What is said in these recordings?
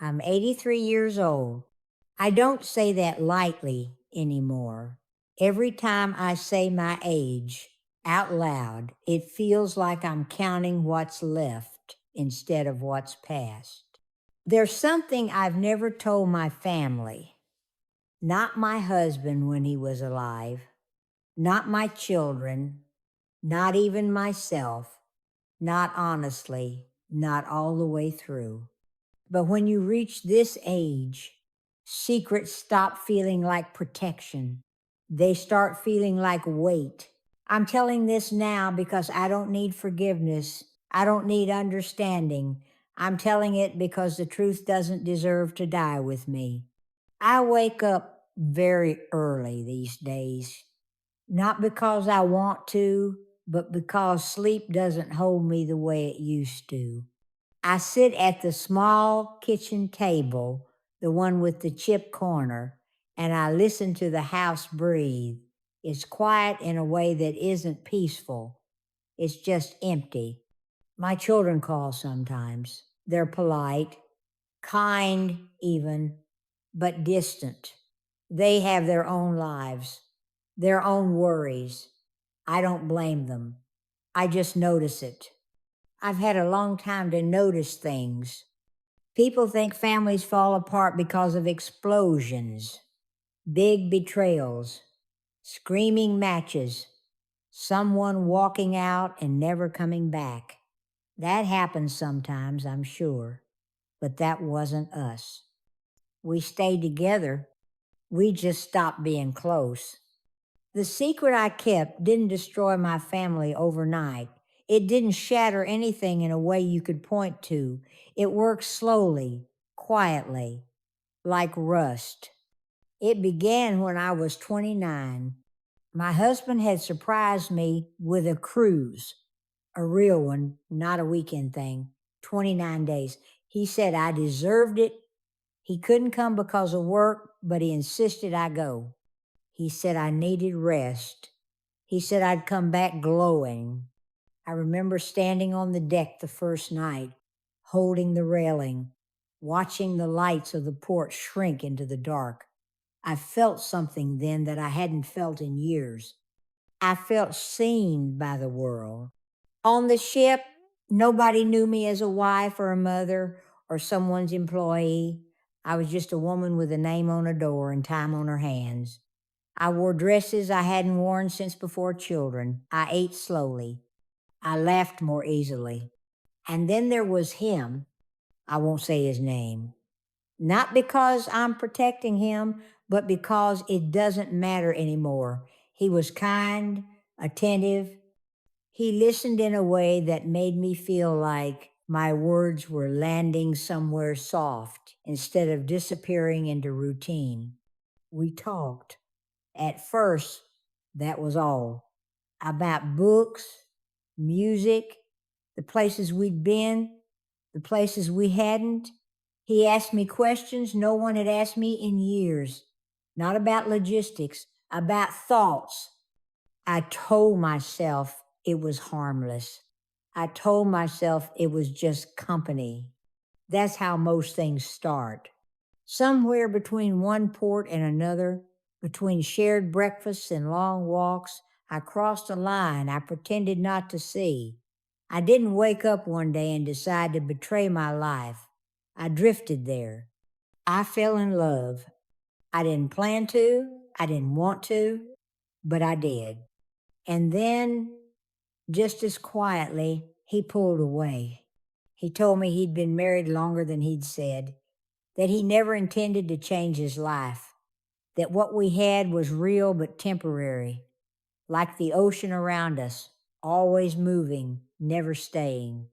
I'm 83 years old. I don't say that lightly anymore. Every time I say my age out loud, it feels like I'm counting what's left instead of what's past. There's something I've never told my family, not my husband when he was alive, not my children, not even myself, not honestly, not all the way through. But when you reach this age, secrets stop feeling like protection. They start feeling like weight. I'm telling this now because I don't need forgiveness. I don't need understanding. I'm telling it because the truth doesn't deserve to die with me. I wake up very early these days, not because I want to, but because sleep doesn't hold me the way it used to. I sit at the small kitchen table, the one with the chip corner, and I listen to the house breathe. It's quiet in a way that isn't peaceful. It's just empty. My children call sometimes. They're polite, kind even, but distant. They have their own lives, their own worries. I don't blame them. I just notice it. I've had a long time to notice things. People think families fall apart because of explosions, big betrayals, screaming matches, someone walking out and never coming back. That happens sometimes, I'm sure, but that wasn't us. We stayed together. We just stopped being close. The secret I kept didn't destroy my family overnight. It didn't shatter anything in a way you could point to. It worked slowly, quietly, like rust. It began when I was 29. My husband had surprised me with a cruise, a real one, not a weekend thing, 29 days. He said I deserved it. He couldn't come because of work, but he insisted I go. He said I needed rest. He said I'd come back glowing. I remember standing on the deck the first night, holding the railing, watching the lights of the port shrink into the dark. I felt something then that I hadn't felt in years. I felt seen by the world. On the ship, nobody knew me as a wife or a mother or someone's employee. I was just a woman with a name on a door and time on her hands. I wore dresses I hadn't worn since before children. I ate slowly. I laughed more easily. And then there was him. I won't say his name. Not because I'm protecting him, but because it doesn't matter anymore. He was kind, attentive. He listened in a way that made me feel like my words were landing somewhere soft instead of disappearing into routine. We talked. At first, that was all. About books, music, the places we'd been, the places we hadn't. He asked me questions no one had asked me in years. Not about logistics, about thoughts. I told myself it was harmless. I told myself it was just company. That's how most things start. Somewhere between one port and another, between shared breakfasts and long walks, I crossed a line I pretended not to see. I didn't wake up one day and decide to betray my life. I drifted there. I fell in love. I didn't plan to, I didn't want to, but I did. And then, just as quietly, he pulled away. He told me he'd been married longer than he'd said, that he never intended to change his life, that what we had was real but temporary, like the ocean around us, always moving, never staying.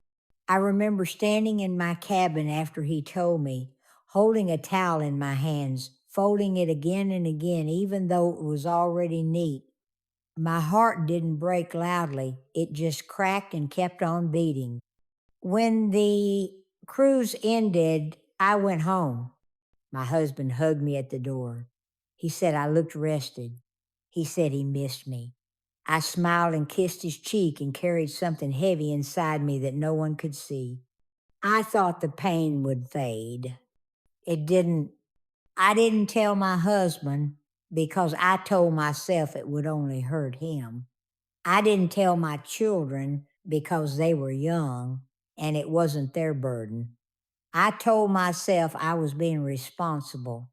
I remember standing in my cabin after he told me, holding a towel in my hands, folding it again and again, even though it was already neat. My heart didn't break loudly, it just cracked and kept on beating. When the cruise ended, I went home. My husband hugged me at the door. He said I looked rested. He said he missed me. I smiled and kissed his cheek and carried something heavy inside me that no one could see. I thought the pain would fade. It didn't, I didn't tell my husband because I told myself it would only hurt him. I didn't tell my children because they were young and it wasn't their burden. I told myself I was being responsible,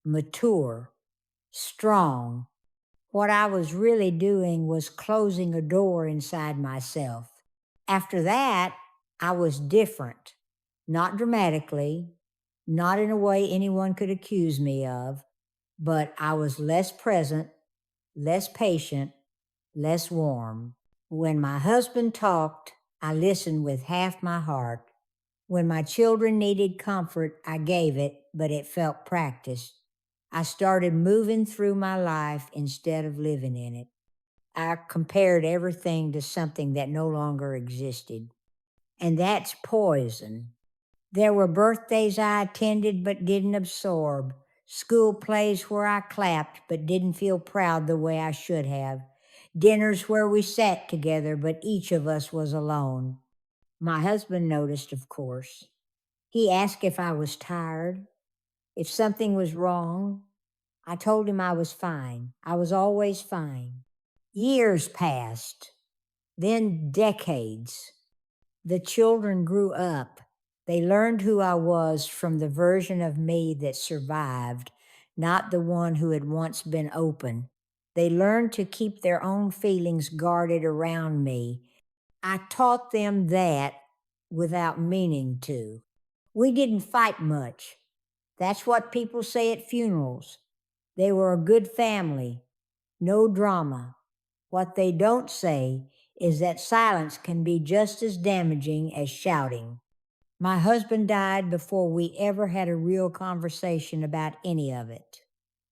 mature, strong. What I was really doing was closing a door inside myself. After that, I was different, not dramatically, not in a way anyone could accuse me of, but I was less present, less patient, less warm. When my husband talked, I listened with half my heart. When my children needed comfort, I gave it, but it felt practiced. I started moving through my life instead of living in it. I compared everything to something that no longer existed. And that's poison. There were birthdays I attended but didn't absorb, school plays where I clapped but didn't feel proud the way I should have, dinners where we sat together but each of us was alone. My husband noticed, of course. He asked if I was tired, if something was wrong. I told him I was fine. I was always fine. Years passed, then decades. The children grew up. They learned who I was from the version of me that survived, not the one who had once been open. They learned to keep their own feelings guarded around me. I taught them that without meaning to. We didn't fight much. That's what people say at funerals. They were a good family, no drama. What they don't say is that silence can be just as damaging as shouting. My husband died before we ever had a real conversation about any of it.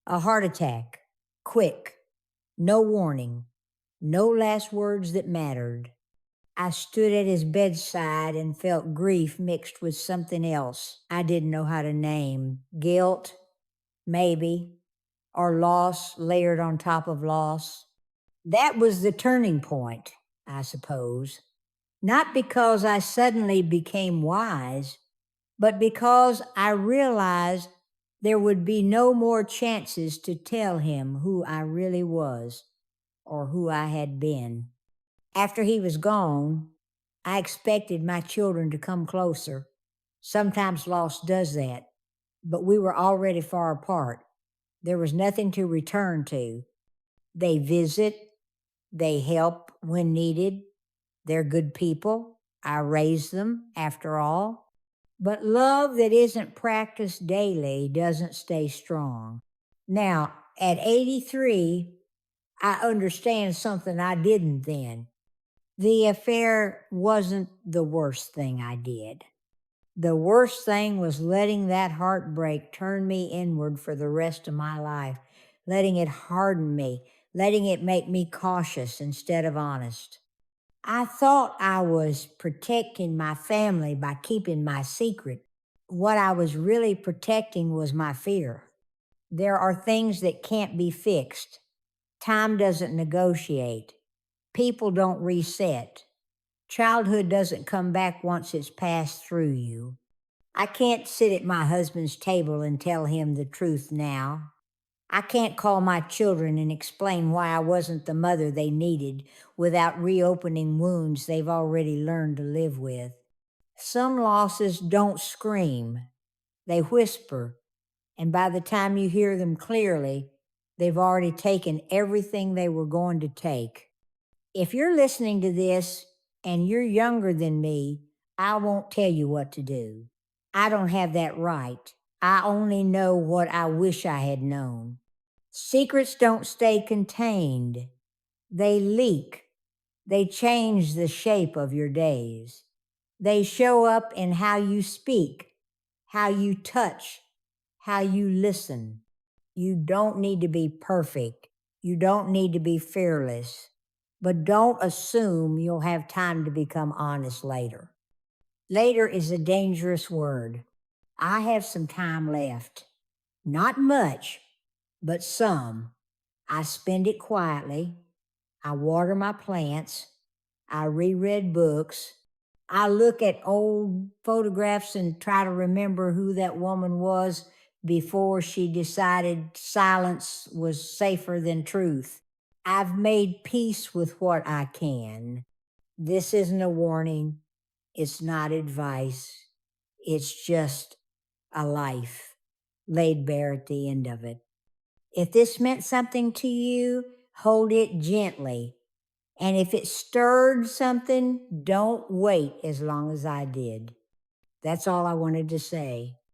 A heart attack, quick, no warning, no last words that mattered. I stood at his bedside and felt grief mixed with something else I didn't know how to name. Guilt, maybe, or loss layered on top of loss. That was the turning point, I suppose. Not because I suddenly became wise, but because I realized there would be no more chances to tell him who I really was or who I had been. After he was gone, I expected my children to come closer. Sometimes loss does that, but we were already far apart. There was nothing to return to. They visit, they help when needed. They're good people. I raised them, after all. But love that isn't practiced daily doesn't stay strong. Now, at 83, I understand something I didn't then. The affair wasn't the worst thing I did. The worst thing was letting that heartbreak turn me inward for the rest of my life, letting it harden me, letting it make me cautious instead of honest. I thought I was protecting my family by keeping my secret. What I was really protecting was my fear. There are things that can't be fixed. Time doesn't negotiate. People don't reset. Childhood doesn't come back once it's passed through you. I can't sit at my husband's table and tell him the truth now. I can't call my children and explain why I wasn't the mother they needed without reopening wounds they've already learned to live with. Some losses don't scream, they whisper, and by the time you hear them clearly, they've already taken everything they were going to take. If you're listening to this and you're younger than me, I won't tell you what to do. I don't have that right. I only know what I wish I had known. Secrets don't stay contained. They leak. They change the shape of your days. They show up in how you speak, how you touch, how you listen. You don't need to be perfect. You don't need to be fearless. But don't assume you'll have time to become honest later. Later is a dangerous word. I have some time left. Not much, but some. I spend it quietly. I water my plants. I reread books. I look at old photographs and try to remember who that woman was before she decided silence was safer than truth. I've made peace with what I can. This isn't a warning. It's not advice. It's just a life laid bare at the end of it. If this meant something to you, hold it gently. And if it stirred something, don't wait as long as I did. That's all I wanted to say.